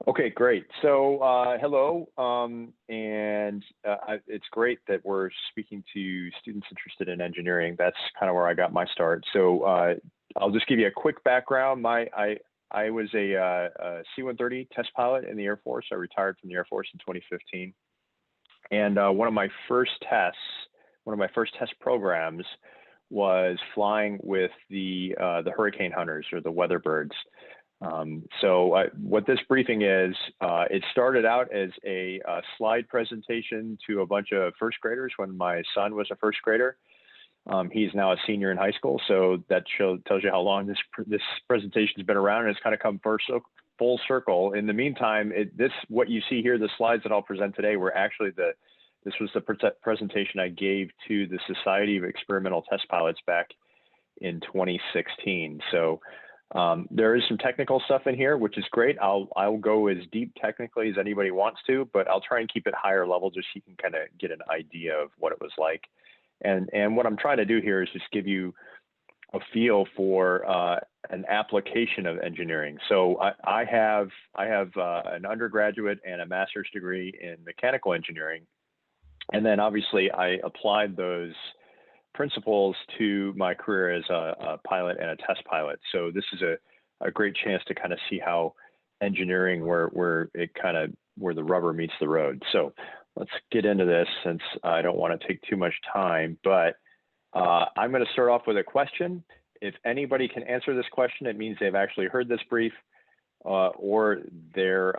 Okay, great. So hello, it's great that we're speaking to students interested in engineering. That's kind of where I got my start. So I'll just give you a quick background. I was a C-130 test pilot in the Air Force. I retired from the Air Force in 2015. And one of my first test programs was flying with the Hurricane Hunters, or the Weatherbirds. What this briefing is, it started out as a slide presentation to a bunch of first graders when my son was a first grader. He's now a senior in high school, so that tells you how long this presentation has been around, and it's kind of come full circle. In the meantime, what you see here, the slides that I'll present today, were actually this was the presentation I gave to the Society of Experimental Test Pilots back in 2016. So there is some technical stuff in here, which is great. I'll go as deep technically as anybody wants to, but I'll try and keep it higher level just so you can kind of get an idea of what it was like. And what I'm trying to do here is just give you a feel for an application of engineering. So I have an undergraduate and a master's degree in mechanical engineering. And then obviously I applied those principles to my career as a pilot and a test pilot. So this is a great chance to kind of see how engineering, where the rubber meets the road. So let's get into this, since I don't want to take too much time, but I'm going to start off with a question. If anybody can answer this question, it means they've actually heard this brief, or they're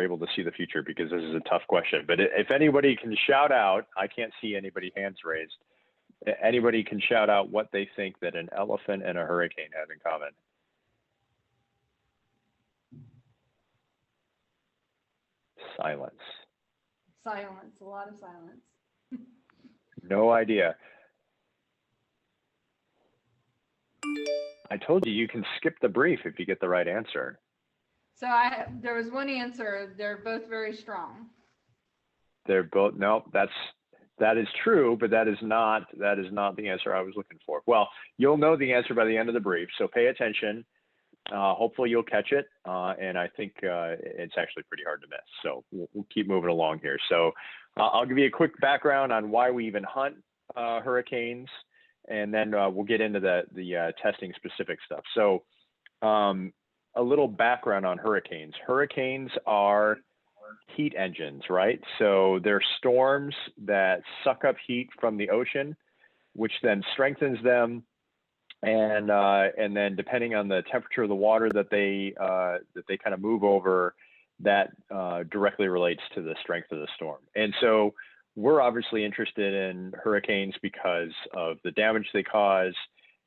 able to see the future, because this is a tough question. But if anybody can shout out, I can't see anybody hands raised. Anybody can shout out what they think that an elephant and a hurricane have in common. Silence. Silence, a lot of silence. No idea. I told you, you can skip the brief if you get the right answer. So there was one answer. They're both very strong. They're both, no, that is true, but that is not the answer I was looking for. Well, you'll know the answer by the end of the brief, so pay attention. Hopefully you'll catch it, and I think it's actually pretty hard to miss. So we'll keep moving along here. So I'll give you a quick background on why we even hunt hurricanes, and then we'll get into the testing specific stuff. So a little background on hurricanes. Hurricanes are heat engines, right? So they're storms that suck up heat from the ocean, which then strengthens them. And then depending on the temperature of the water that they kind of move over, that directly relates to the strength of the storm. And so we're obviously interested in hurricanes because of the damage they cause,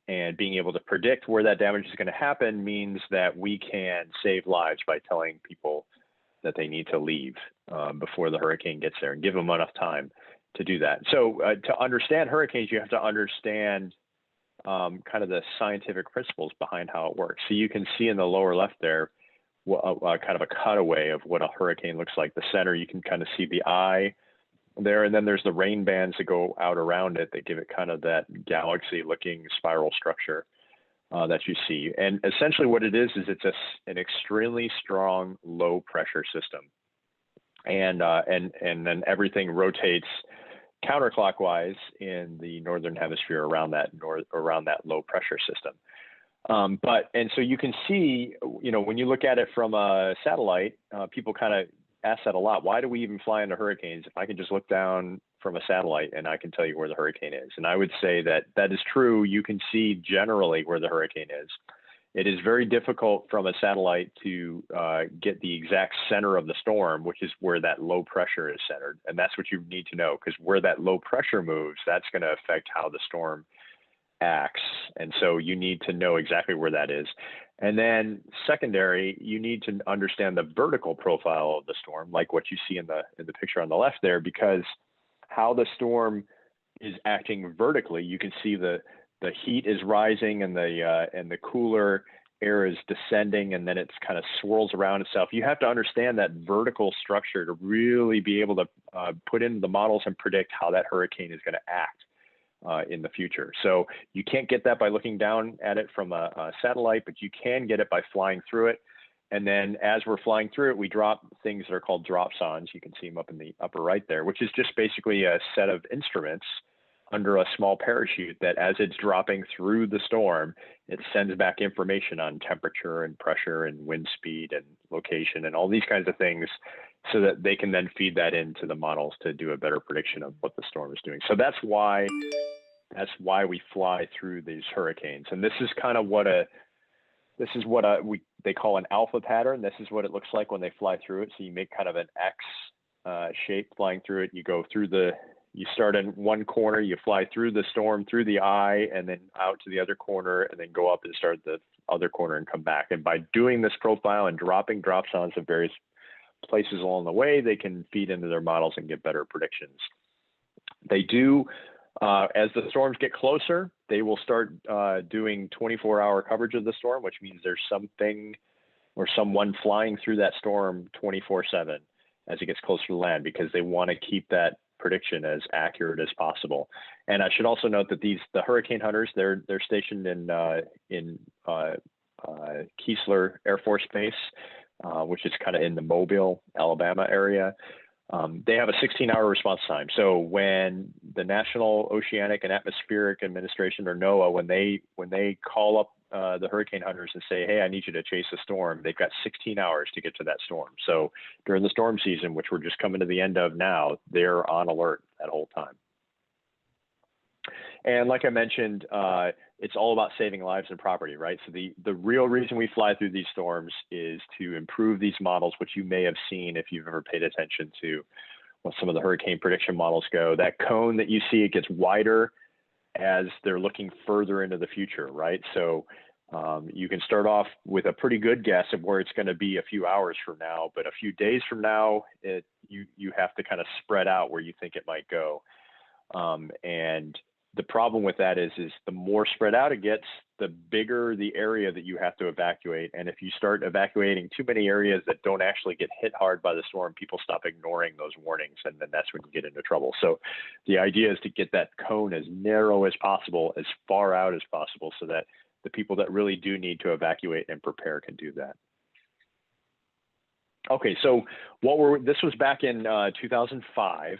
and being able to predict where that damage is going to happen means that we can save lives by telling people that they need to leave before the hurricane gets there, and give them enough time to do that. So to understand hurricanes, you have to understand kind of the scientific principles behind how it works. So you can see in the lower left there, kind of a cutaway of what a hurricane looks like. The center, you can kind of see the eye there, and then there's the rain bands that go out around it that give it kind of that galaxy-looking spiral structure that you see. And essentially what it is it's an extremely strong low-pressure system. And then everything rotates counterclockwise in the northern hemisphere around that low pressure system. And so you can see, when you look at it from a satellite, people kind of ask that a lot. Why do we even fly into hurricanes if I can just look down from a satellite and I can tell you where the hurricane is? And I would say that is true. You can see generally where the hurricane is. It is very difficult from a satellite to get the exact center of the storm, which is where that low pressure is centered. And that's what you need to know, because where that low pressure moves, that's going to affect how the storm acts. And so you need to know exactly where that is. And then secondary, you need to understand the vertical profile of the storm, like what you see in the picture on the left there, because how the storm is acting vertically, you can see the heat is rising and the cooler air is descending and then it's kind of swirls around itself. You have to understand that vertical structure to really be able to put in the models and predict how that hurricane is going to act in the future. So you can't get that by looking down at it from a satellite, but you can get it by flying through it. And then as we're flying through it, we drop things that are called dropsondes. You can see them up in the upper right there, which is just basically a set of instruments under a small parachute that as it's dropping through the storm, it sends back information on temperature and pressure and wind speed and location and all these kinds of things so that they can then feed that into the models to do a better prediction of what the storm is doing. So that's why we fly through these hurricanes. And this is kind of what they call an alpha pattern. This is what it looks like when they fly through it. So you make kind of an X shape flying through it. You go through you start in one corner, you fly through the storm, through the eye, and then out to the other corner, and then go up and start the other corner and come back. And by doing this profile and dropping dropsondes at various places along the way, they can feed into their models and get better predictions. They do, as the storms get closer, they will start doing 24-hour coverage of the storm, which means there's something or someone flying through that storm 24/7 as it gets closer to land, because they want to keep that prediction as accurate as possible. And I should also note that the hurricane hunters, they're stationed in Keesler Air Force Base, which is kind of in the Mobile, Alabama area. They have a 16-hour response time. So when the National Oceanic and Atmospheric Administration, or NOAA, when they call up the hurricane hunters and say, hey, I need you to chase a storm, they've got 16 hours to get to that storm. So during the storm season, which we're just coming to the end of now, they're on alert that whole time. And like I mentioned, it's all about saving lives and property, right? So the real reason we fly through these storms is to improve these models, which you may have seen if you've ever paid attention to what some of the hurricane prediction models go. That cone that you see, it gets wider as they're looking further into the future, right? So you can start off with a pretty good guess of where it's going to be a few hours from now, but a few days from now, you have to kind of spread out where you think it might go. And the problem with that is the more spread out it gets, the bigger the area that you have to evacuate. And if you start evacuating too many areas that don't actually get hit hard by the storm, people stop ignoring those warnings, and then that's when you get into trouble. So the idea is to get that cone as narrow as possible, as far out as possible, so that the people that really do need to evacuate and prepare can do that. Okay, so this was back in 2005.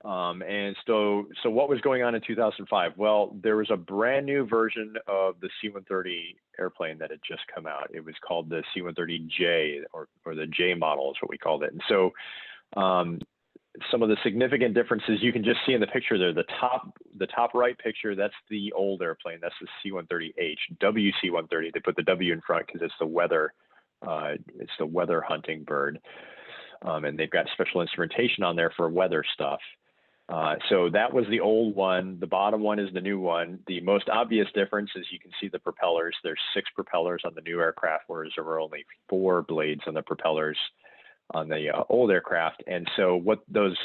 And so what was going on in 2005? Well, there was a brand new version of the C-130 airplane that had just come out. It was called the C-130J, or the J model is what we called it. And so some of the significant differences you can just see in the picture there. The top right picture, that's the old airplane. That's the C-130H, WC-130. They put the W in front because it's the weather hunting bird. And they've got special instrumentation on there for weather stuff. So that was the old one. The bottom one is the new one. The most obvious difference is you can see the propellers. There's 6 propellers on the new aircraft, whereas there were only 4 blades on the propellers on the old aircraft. And so what those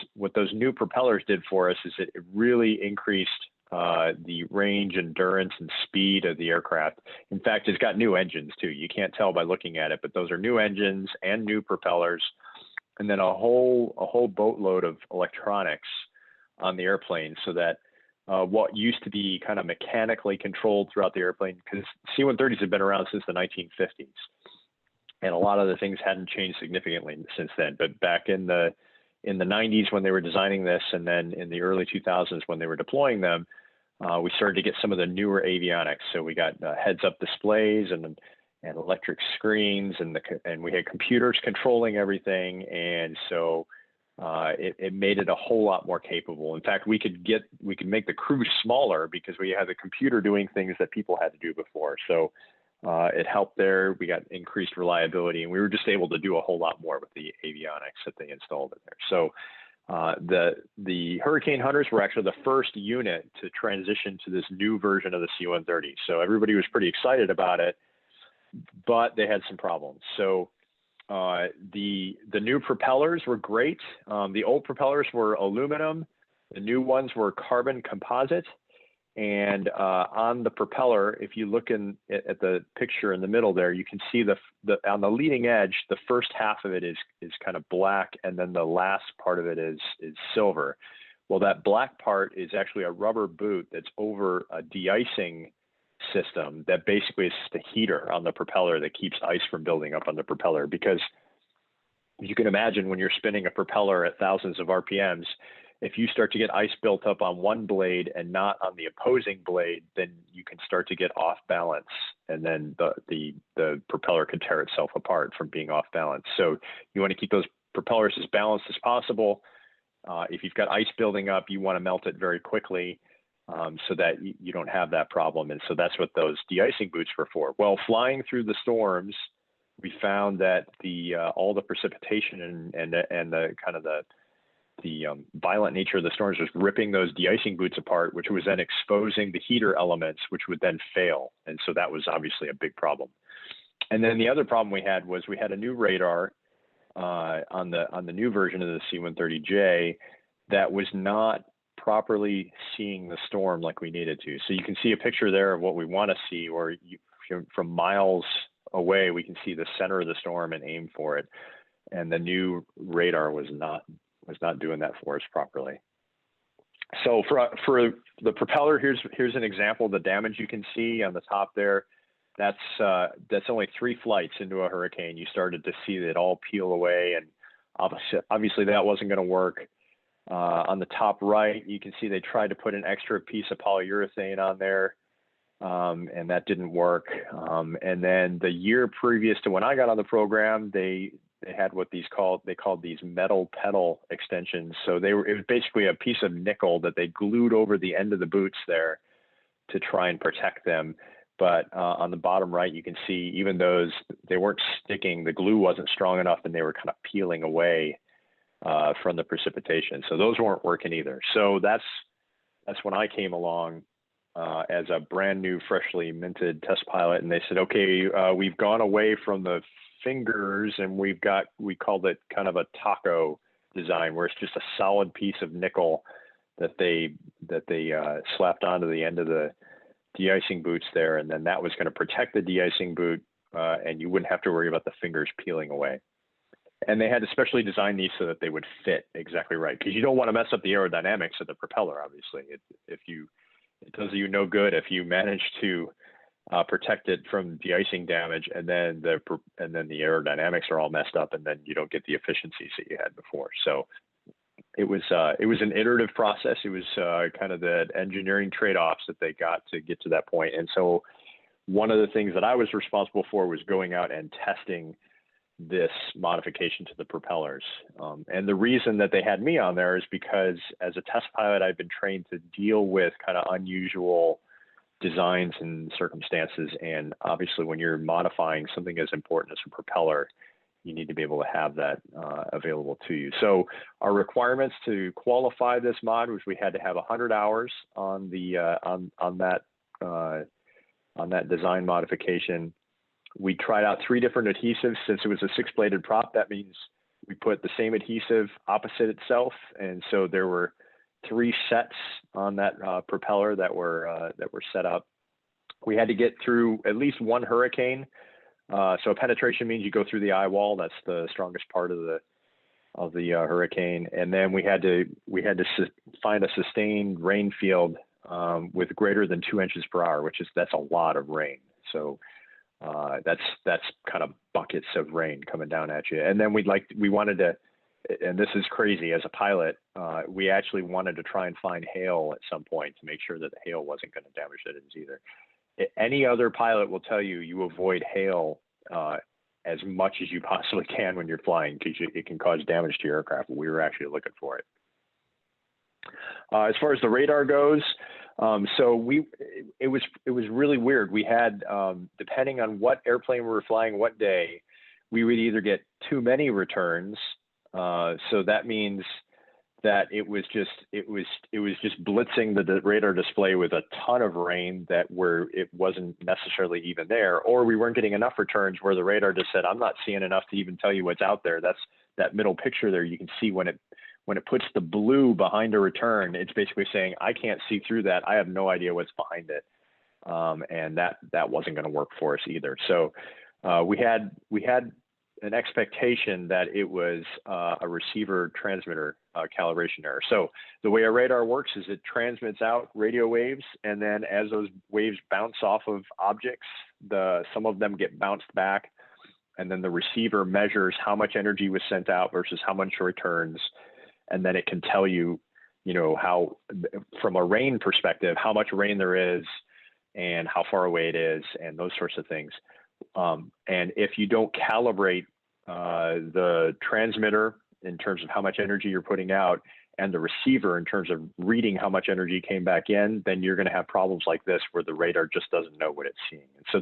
new propellers did for us is it really increased the range, endurance, and speed of the aircraft. In fact, it's got new engines too. You can't tell by looking at it, but those are new engines and new propellers, and then a whole boatload of electronics on the airplane, so that what used to be kind of mechanically controlled throughout the airplane, because C-130s have been around since the 1950s, and a lot of the things hadn't changed significantly since then. But back in the 90s when they were designing this, and then in the early 2000s when they were deploying them, we started to get some of the newer avionics. So we got heads-up displays and electric screens, and we had computers controlling everything, and so it made it a whole lot more capable. In fact, we could make the crew smaller because we had the computer doing things that people had to do before. So it helped there. We got increased reliability, and we were just able to do a whole lot more with the avionics that they installed in there. So the Hurricane Hunters were actually the first unit to transition to this new version of the C-130. So everybody was pretty excited about it, but they had some problems. So the new propellers were great. The old propellers were aluminum. The new ones were carbon composite. And on the propeller, if you look at the picture in the middle there, you can see on the leading edge, the first half of it is kind of black, and then the last part of it is silver. Well, that black part is actually a rubber boot that's over a de-icing system that basically is just a heater on the propeller that keeps ice from building up on the propeller. Because you can imagine when you're spinning a propeller at thousands of RPMs, if you start to get ice built up on one blade and not on the opposing blade, then you can start to get off balance, and then the propeller can tear itself apart from being off balance. So you want to keep those propellers as balanced as possible. If you've got ice building up, you want to melt it very quickly so that you don't have that problem. And so that's what those de-icing boots were for. Well, flying through the storms, we found that all the precipitation and the kind of the violent nature of the storms was ripping those de-icing boots apart, which was then exposing the heater elements, which would then fail. And so that was obviously a big problem. And then the other problem we had was we had a new radar on the new version of the C-130J that was not properly seeing the storm like we needed to. So you can see a picture there of what we want to see, or from miles away, we can see the center of the storm and aim for it. And the new radar was not doing that for us properly. So for the propeller, here's an example of the damage you can see on the top there. That's only 3 flights into a hurricane. You started to see it all peel away, and obviously that wasn't going to work. On the top right, you can see they tried to put an extra piece of polyurethane on there, and that didn't work. And then the year previous to when I got on the program, they had what they called these metal pedal extensions. So it was basically a piece of nickel that they glued over the end of the boots there to try and protect them. But on the bottom right, you can see even those, they weren't sticking, the glue wasn't strong enough, and they were kind of peeling away from the precipitation. So those weren't working either. So that's when I came along as a brand new, freshly minted test pilot, and they said, okay, we've gone away from the fingers, and we called it kind of a taco design, where it's just a solid piece of nickel that they slapped onto the end of the de-icing boots there, and then that was going to protect the de-icing boot, and you wouldn't have to worry about the fingers peeling away. And they had to specially design these so that they would fit exactly right, because you don't want to mess up the aerodynamics of the propeller. Obviously, it does you no good if you manage to protect it from de-icing damage, and then the aerodynamics are all messed up, and then you don't get the efficiencies that you had before. So it was an iterative process. It was kind of the engineering trade-offs that they got to get to that point. And so one of the things that I was responsible for was going out and testing this modification to the propellers. And the reason that they had me on there is because as a test pilot, I've been trained to deal with kind of unusual designs and circumstances. And obviously when you're modifying something as important as a propeller, you need to be able to have that available to you. So our requirements to qualify this mod was we had to have 100 hours on that design modification. We tried out 3 different adhesives. Since it was a 6-bladed prop, that means we put the same adhesive opposite itself. And so there were 3 sets on that propeller that were set up. We had to get through at least 1 hurricane. So penetration means you go through the eye wall. That's the strongest part of the hurricane. And then we had to find a sustained rain field with greater than 2 inches per hour, that's a lot of rain. So that's kind of buckets of rain coming down at you. And then we wanted to, and this is crazy as a pilot, we actually wanted to try and find hail at some point to make sure that the hail wasn't going to damage the engines either. Any other pilot will tell you avoid hail as much as you possibly can when you're flying, because it can cause damage to your aircraft. We were actually looking for it. As far as the radar goes, it was really weird. We had, depending on what airplane we were flying what day, we would either get too many returns. So that means that it was just blitzing the radar display with a ton of rain where it wasn't necessarily even there, or we weren't getting enough returns where the radar just said, I'm not seeing enough to even tell you what's out there. That's that middle picture there. You can see when when it puts the blue behind a return, it's basically saying, I can't see through that. I have no idea what's behind it. And that wasn't going to work for us either. So we had an expectation that it was a receiver transmitter calibration error. So the way our radar works is it transmits out radio waves, and then as those waves bounce off of objects, some of them get bounced back, and then the receiver measures how much energy was sent out versus how much returns, and then it can tell you, how, from a rain perspective, how much rain there is and how far away it is, and those sorts of things. And if you don't calibrate the transmitter in terms of how much energy you're putting out, and the receiver in terms of reading how much energy came back in, then you're going to have problems like this where the radar just doesn't know what it's seeing. And so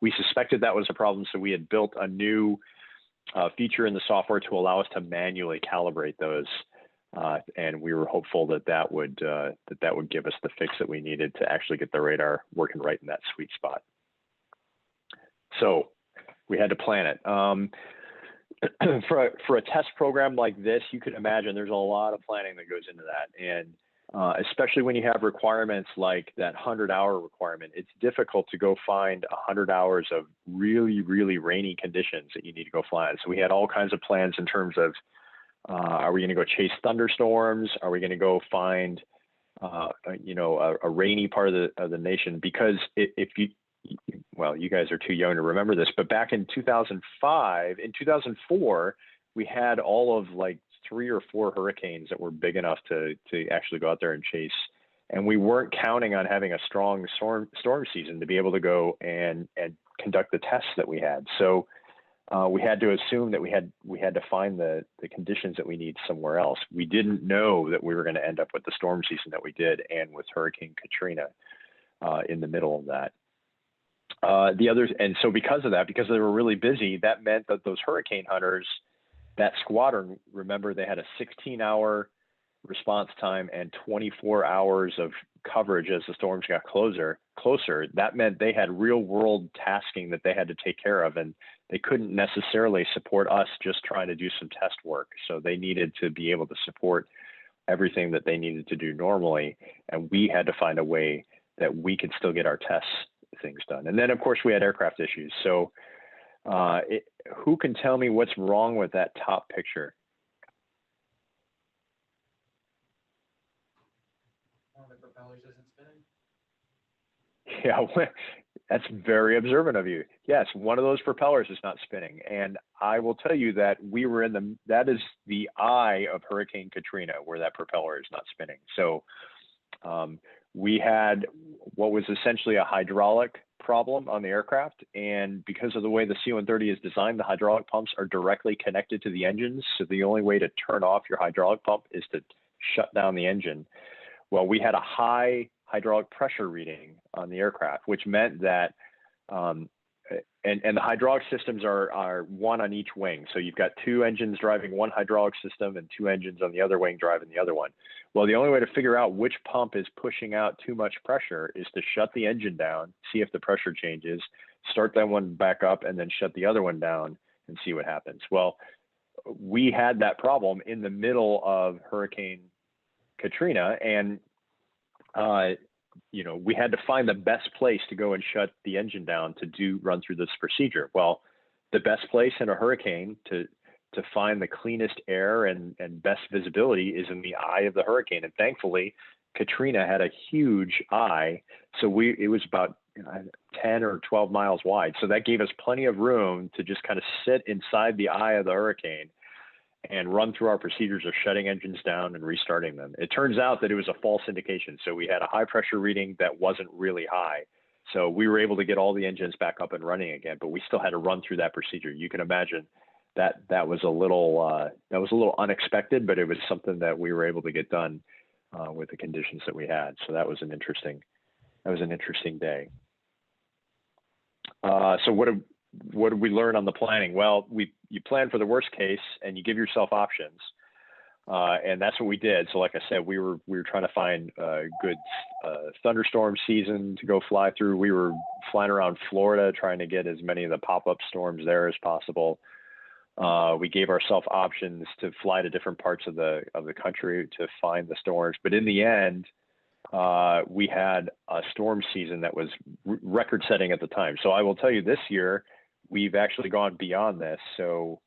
we suspected that was a problem. So we had built a new feature in the software to allow us to manually calibrate those. And we were hopeful that would give us the fix that we needed to actually get the radar working right in that sweet spot. So we had to plan it. For a test program like this, you could imagine there's a lot of planning that goes into that. And especially when you have requirements like that 100-hour requirement, it's difficult to go find 100 hours of really, really rainy conditions that you need to go fly in. So we had all kinds of plans in terms of, are we going to go chase thunderstorms? Are we going to go find, a rainy part of the nation? Because you guys are too young to remember this, but back in 2004, we had all of like 3 or 4 hurricanes that were big enough to actually go out there and chase. And we weren't counting on having a strong storm season to be able to go and conduct the tests that we had. So we had to assume that we had to find the conditions that we need somewhere else. We didn't know that we were going to end up with the storm season that we did, and with Hurricane Katrina in the middle of that. And so because of that, because they were really busy, that meant that those hurricane hunters, that squadron, remember, they had a 16-hour response time and 24 hours of coverage as the storms got closer. That meant they had real world tasking that they had to take care of, and they couldn't necessarily support us just trying to do some test work. So they needed to be able to support everything that they needed to do normally. And we had to find a way that we could still get our tests things done. And then of course we had aircraft issues. So who can tell me what's wrong with that top picture? One of the propellers isn't spinning. Yeah, that's very observant of you. Yes, one of those propellers is not spinning. And I will tell you that we were that is the eye of Hurricane Katrina, where that propeller is not spinning. So we had what was essentially a hydraulic problem on the aircraft. And because of the way the C-130 is designed, the hydraulic pumps are directly connected to the engines. So the only way to turn off your hydraulic pump is to shut down the engine. Well, we had a high hydraulic pressure reading on the aircraft, which meant that, and the hydraulic systems are one on each wing. So you've got 2 engines driving one hydraulic system and 2 engines on the other wing driving the other one. Well, the only way to figure out which pump is pushing out too much pressure is to shut the engine down, see if the pressure changes, start that one back up, and then shut the other one down and see what happens. Well, we had that problem in the middle of Hurricane Katrina, and we had to find the best place to go and shut the engine down to run through this procedure. Well, the best place in a hurricane to find the cleanest air and best visibility is in the eye of the hurricane. And thankfully, Katrina had a huge eye. So it was about 10 or 12 miles wide. So that gave us plenty of room to just kind of sit inside the eye of the hurricane and run through our procedures of shutting engines down and restarting them. It turns out that it was a false indication. So we had a high pressure reading that wasn't really high. So we were able to get all the engines back up and running again, but we still had to run through that procedure. You can imagine that was a little unexpected, but it was something that we were able to get done with the conditions that we had. So that was an interesting day. So what did we learn on the planning? Well, you plan for the worst case and you give yourself options. And that's what we did. So like I said, we were trying to find a good thunderstorm season to go fly through. We were flying around Florida trying to get as many of the pop-up storms there as possible. We gave ourselves options to fly to different parts of the country to find the storms. But in the end, we had a storm season that was record setting at the time. So I will tell you this year, we've actually gone beyond this. So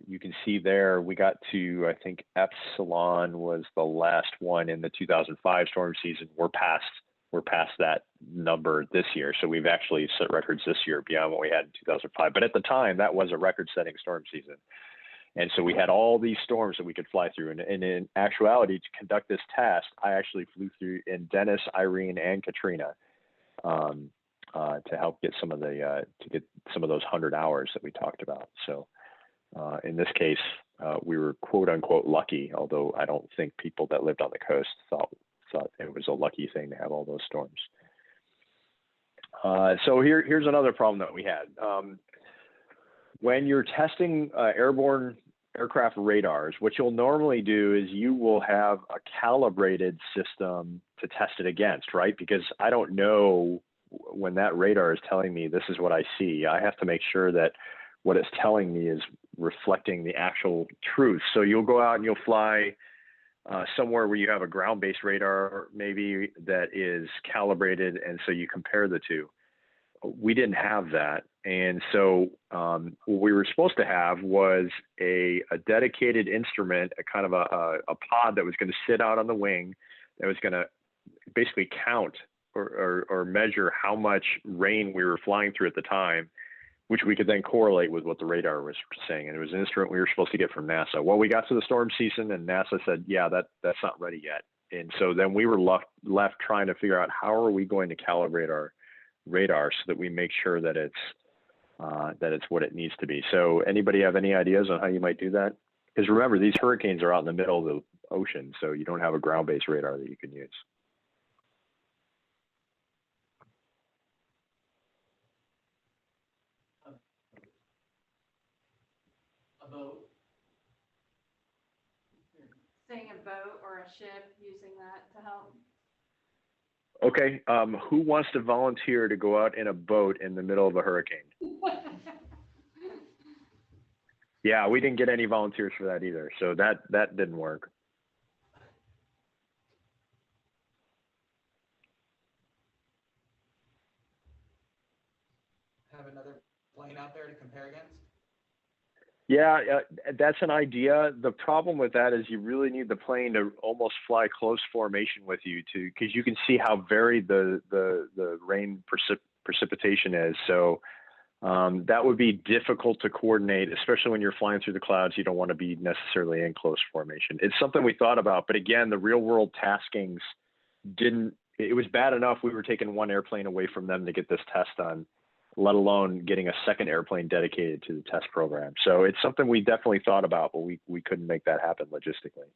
you can see there, we got to, I think Epsilon was the last one in the 2005 storm season. We're past that number this year. So we've actually set records this year beyond what we had in 2005. But at the time, that was a record setting storm season. And so we had all these storms that we could fly through. And in actuality, to conduct this test, I actually flew through in Dennis, Irene, and Katrina to help get some of those 100 hours that we talked about. So in this case, we were quote unquote lucky, although I don't think people that lived on the coast thought it was a lucky thing to have all those storms. So here's another problem that we had. When you're testing airborne aircraft radars, what you'll normally do is you will have a calibrated system to test it against, right? Because I don't know when that radar is telling me this is what I see. I have to make sure that what it's telling me is reflecting the actual truth. So you'll go out and you'll fly somewhere where you have a ground-based radar maybe that is calibrated, and so you compare the two. We didn't have that, and so what we were supposed to have was a dedicated instrument, a kind of a pod that was going to sit out on the wing, that was going to basically count or measure how much rain we were flying through at the time, which we could then correlate with what the radar was saying. And it was an instrument we were supposed to get from NASA. Well, we got to the storm season and NASA said, yeah, that's not ready yet. And so then we were left trying to figure out how are we going to calibrate our radar so that we make sure that it's what it needs to be. So anybody have any ideas on how you might do that? Because remember, these hurricanes are out in the middle of the ocean, so you don't have a ground-based radar that you can use. A boat. Saying a boat or a ship, using that to help. Okay, who wants to volunteer to go out in a boat in the middle of a hurricane? Yeah, we didn't get any volunteers for that either, so that didn't work. Have another plane out there to compare against? Yeah, that's an idea. The problem with that is you really need the plane to almost fly close formation with you because you can see how varied the rain precipitation is. So that would be difficult to coordinate, especially when you're flying through the clouds. You don't want to be necessarily in close formation. It's something we thought about, but again, the real world taskings it was bad enough we were taking one airplane away from them to get this test done, let alone getting a second airplane dedicated to the test program. So it's something we definitely thought about, but we couldn't make that happen logistically.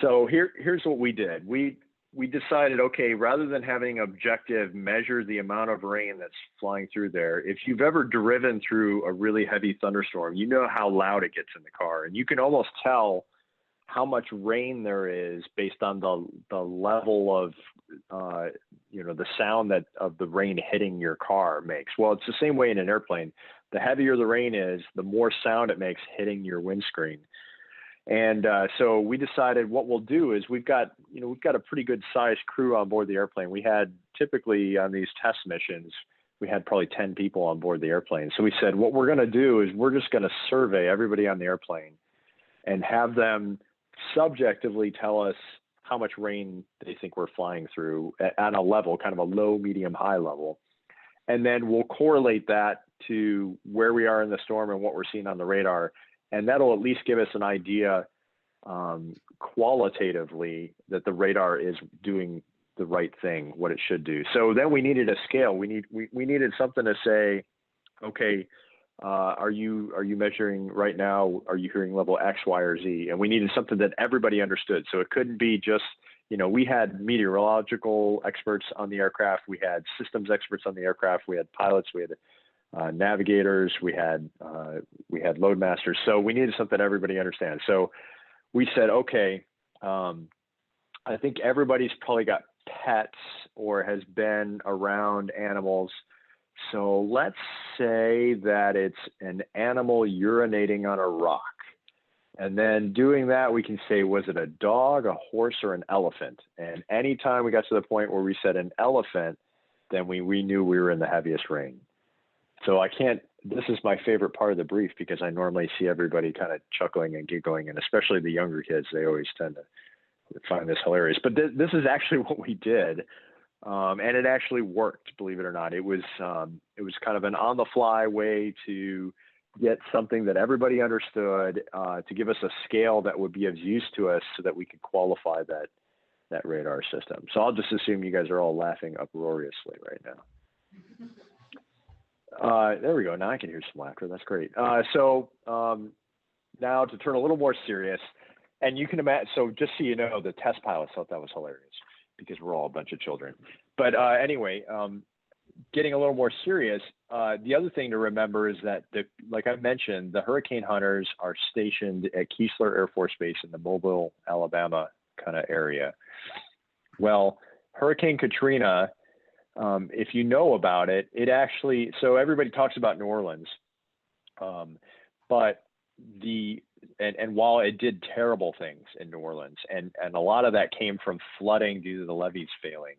So here's what we did. We decided, okay, rather than having objective measure the amount of rain that's flying through there, if you've ever driven through a really heavy thunderstorm, you know how loud it gets in the car, and you can almost tell how much rain there is based on the level of the sound that of the rain hitting your car makes. Well, it's the same way in an airplane. The heavier the rain is, the more sound it makes hitting your windscreen. And so we decided what we'll do is we've got a pretty good sized crew on board the airplane. We had typically on these test missions, we had probably 10 people on board the airplane. So we said, what we're going to do is we're just going to survey everybody on the airplane and have them subjectively tell us how much rain they think we're flying through at a level, kind of a low, medium, high level. And then we'll correlate that to where we are in the storm and what we're seeing on the radar. And that'll at least give us an idea qualitatively that the radar is doing the right thing, what it should do. So then we needed a scale. We needed something to say, okay, are you measuring right now? Are you hearing level X, Y, or Z? And we needed something that everybody understood. So it couldn't be just, we had meteorological experts on the aircraft. We had systems experts on the aircraft. We had pilots. We had navigators. We had load masters. So we needed something everybody understands. So we said, okay, I think everybody's probably got pets or has been around animals. So let's say that it's an animal urinating on a rock. And then doing that, we can say, was it a dog, a horse, or an elephant? And anytime we got to the point where we said an elephant, then we knew we were in the heaviest rain. So this is my favorite part of the brief because I normally see everybody kind of chuckling and giggling, and especially the younger kids, they always tend to find this hilarious. But this is actually what we did. And it actually worked, believe it or not. It was kind of an on-the-fly way to get something that everybody understood, to give us a scale that would be of use to us so that we could qualify that radar system. So I'll just assume you guys are all laughing uproariously right now. There we go. Now I can hear some laughter. That's great. So now to turn a little more serious, and you can imagine, so just so you know, the test pilots thought that was hilarious because we're all a bunch of children. But anyway, getting a little more serious, the other thing to remember is that, like I mentioned, the hurricane hunters are stationed at Keesler Air Force Base in the Mobile, Alabama kind of area. Well, Hurricane Katrina, if you know about it, so everybody talks about New Orleans, but and while it did terrible things in New Orleans, and a lot of that came from flooding due to the levees failing,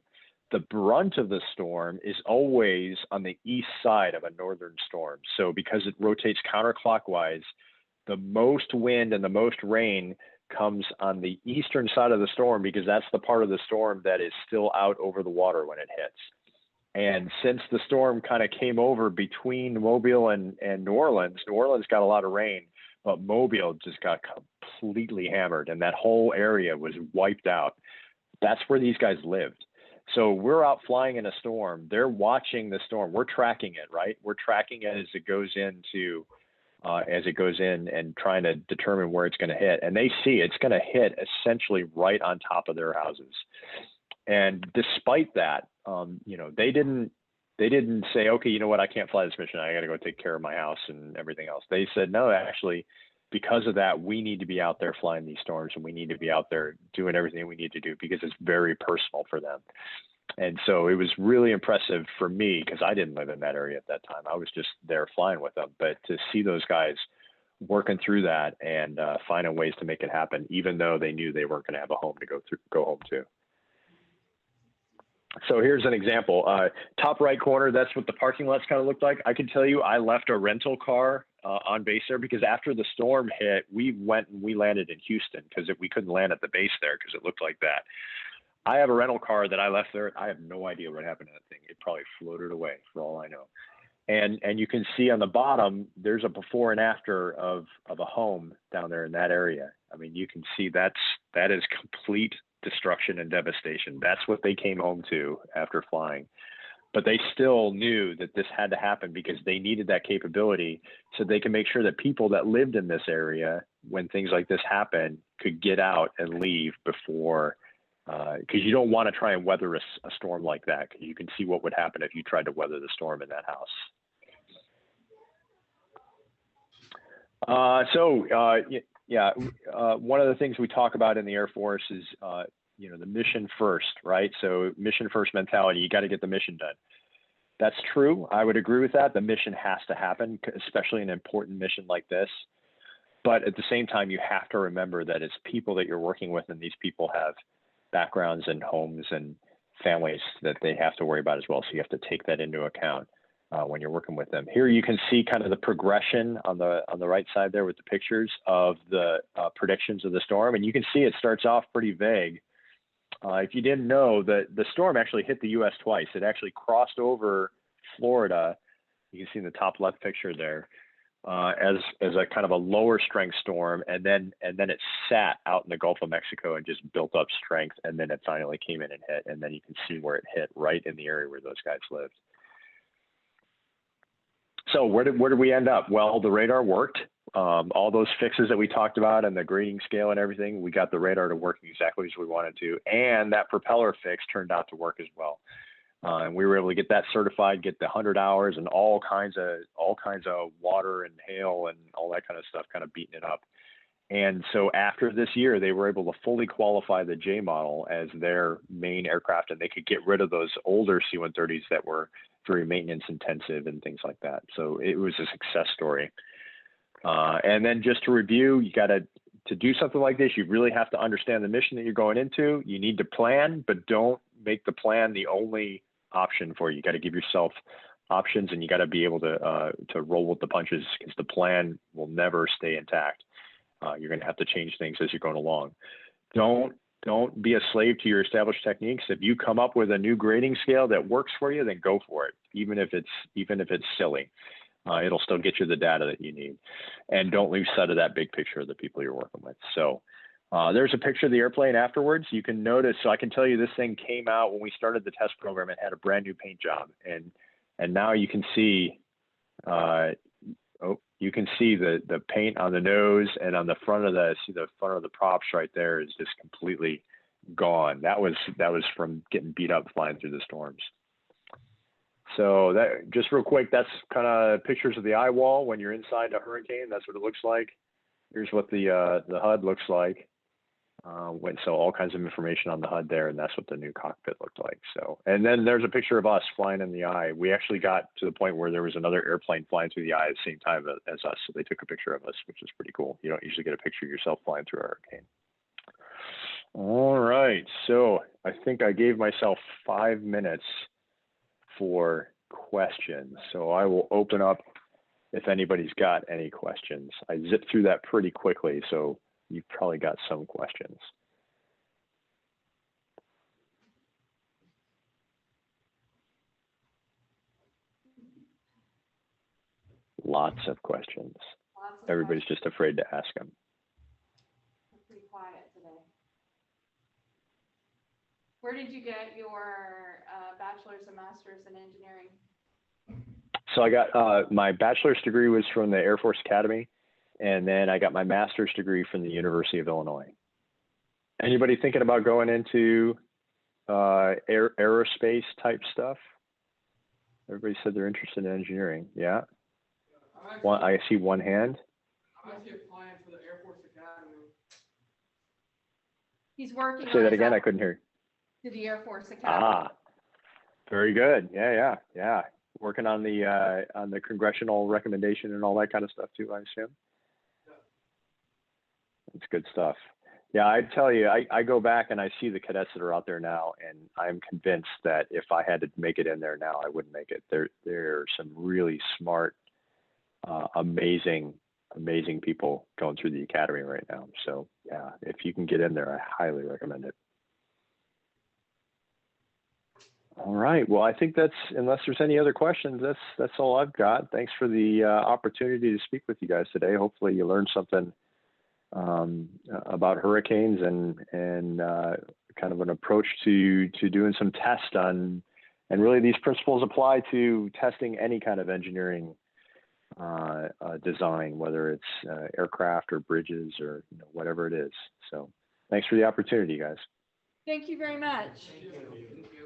the brunt of the storm is always on the east side of a northern storm. So because it rotates counterclockwise, the most wind and the most rain comes on the eastern side of the storm because that's the part of the storm that is still out over the water when it hits. And since the storm kind of came over between Mobile and New Orleans got a lot of rain, but Mobile just got completely hammered and that whole area was wiped out. That's where these guys lived. So we're out flying in a storm. They're watching the storm. We're tracking it, right? We're tracking it as it goes in and trying to determine where it's going to hit. And they see it's going to hit essentially right on top of their houses. And despite that, they didn't say, okay, you know what, I can't fly this mission. I got to go take care of my house and everything else. They said, no, actually, because of that, we need to be out there flying these storms, and we need to be out there doing everything we need to do because it's very personal for them. And so it was really impressive for me because I didn't live in that area at that time. I was just there flying with them. But to see those guys working through that and finding ways to make it happen, even though they knew they weren't going to have a home to go home to. So here's an example. Top right corner, that's what the parking lots kind of looked like. I can tell you I left a rental car on base there because after the storm hit, we went and we landed in Houston because we couldn't land at the base there because it looked like that. I have a rental car that I left there. I have no idea what happened to that thing. It probably floated away for all I know. And you can see on the bottom, there's a before and after of a home down there in that area. I mean, you can see that is complete destruction and devastation. That's what they came home to after flying. But they still knew that this had to happen because they needed that capability so they can make sure that people that lived in this area, when things like this happen, could get out and leave before, because you don't want to try and weather a storm like that. You can see what would happen if you tried to weather the storm in that house. One of the things we talk about in the Air Force is, the mission first, right? So mission first mentality, you got to get the mission done. That's true. I would agree with that. The mission has to happen, especially an important mission like this. But at the same time, you have to remember that it's people that you're working with, and these people have backgrounds and homes and families that they have to worry about as well. So you have to take that into account when you're working with them. Here you can see kind of the progression on the right side there with the pictures of the predictions of the storm. And you can see it starts off pretty vague. If you didn't know, the storm actually hit the U.S. twice. It actually crossed over Florida. You can see in the top left picture there as a kind of a lower strength storm, and then it sat out in the Gulf of Mexico and just built up strength, and then it finally came in and hit. And then you can see where it hit, right in the area where those guys lived. So where did we end up? Well, the radar worked. All those fixes that we talked about and the grading scale and everything, we got the radar to work exactly as we wanted to. And that propeller fix turned out to work as well. And we were able to get that certified, get the 100 hours and all kinds of water and hail and all that kind of stuff kind of beating it up. And so after this year, they were able to fully qualify the J model as their main aircraft, and they could get rid of those older C-130s that were very maintenance intensive and things like that. So it was a success story. And then just to review, you got to do something like this, you really have to understand the mission that you're going into. You need to plan, but don't make the plan the only option for you. You got to give yourself options, and you got to be able to roll with the punches, because the plan will never stay intact. You're going to have to change things as you're going along. Don't be a slave to your established techniques. If you come up with a new grading scale that works for you, then go for it, even if it's silly. It'll still get you the data that you need. And don't lose sight of that big picture of the people you're working with. So there's a picture of the airplane afterwards. You can notice, so I can tell you this thing came out when we started the test program. It had a brand new paint job. And now you can see, you can see the paint on the nose, and on the front of the front of the props right there is just completely gone. That was from getting beat up flying through the storms. So that, just real quick, that's kind of pictures of the eye wall when you're inside a hurricane. That's what it looks like. Here's what the HUD looks like. So all kinds of information on the HUD there, and that's what the new cockpit looked like. So, and then there's a picture of us flying in the eye. We actually got to the point where there was another airplane flying through the eye at the same time as us. So they took a picture of us, which is pretty cool. You don't usually get a picture of yourself flying through a hurricane. All right, so I think I gave myself 5 minutes for questions. So I will open up if anybody's got any questions. I zipped through that pretty quickly, so you've probably got some questions. Lots of questions. Everybody's just afraid to ask them. We're pretty quiet today. Where did you get your bachelor's and master's in engineering? So I got my bachelor's degree was from the Air Force Academy, and then I got my master's degree from the University of Illinois. Anybody thinking about going into aerospace type stuff? Everybody said they're interested in engineering. Yeah. I see one hand. I'm actually applying for the Air Force Academy. He's working. Say that again. I couldn't hear. To the Air Force Academy. Very good. Yeah. Working on the congressional recommendation and all that kind of stuff too, I assume. It's good stuff. Yeah, I tell you, I go back and I see the cadets that are out there now, and I'm convinced that if I had to make it in there now, I wouldn't make it. There are some really smart, amazing people going through the academy right now. So yeah, if you can get in there, I highly recommend it. All right. Well, I think that's, unless there's any other questions, that's all I've got. Thanks for the opportunity to speak with you guys today. Hopefully you learned something about hurricanes and kind of an approach to doing some tests on, and really these principles apply to testing any kind of engineering design, whether it's aircraft or bridges or whatever it is. So thanks for the opportunity, guys. Thank you very much. Thank you.